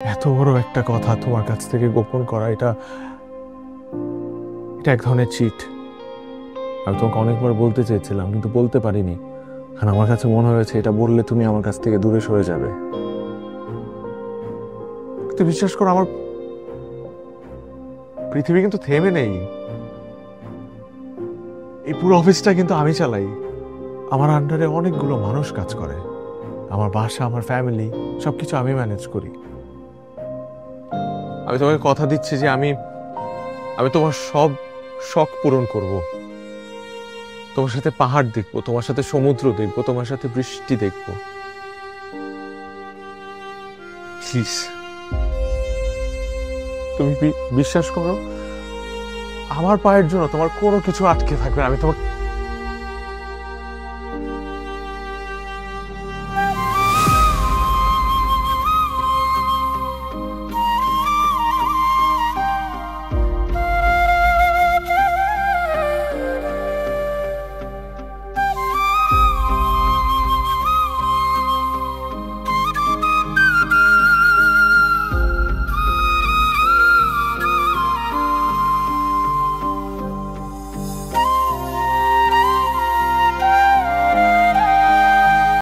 এত বড় একটা কথা তোমার কাছ থেকে গোপন করা, এটা এটা এক ধরনের চিট। আমি তোমাকে অনেকবার বলতে চেয়েছিলাম কিন্তু বলতে পারিনি, কারণ আমার কাছে মনে হয়েছে এটা বললে তুমি আমার কাছ থেকে দূরে সরে যাবে। কিন্তু বিশ্বাস করো, আমার পৃথিবী কিন্তু থেমে নেই। এই পুরো অফিসটা কিন্তু আমি চালাই। আমার আন্ডারে অনেকগুলো মানুষ কাজ করে, আমার বাসা, আমার ফ্যামিলি, সবকিছু আমি ম্যানেজ করি। আমি তোমাকে কথা দিচ্ছি যে আমি আমি তোমার সব শখ পূরণ করব। তোমার সাথে পাহাড় দেখবো, তোমার সাথে সমুদ্র দেখবো, তোমার সাথে বৃষ্টি দেখবো। প্লিজ, তুমি বিশ্বাস করো, আমার পায়ের জন্য তোমার কোনো কিছু আটকে থাকবে না। আমি তোমার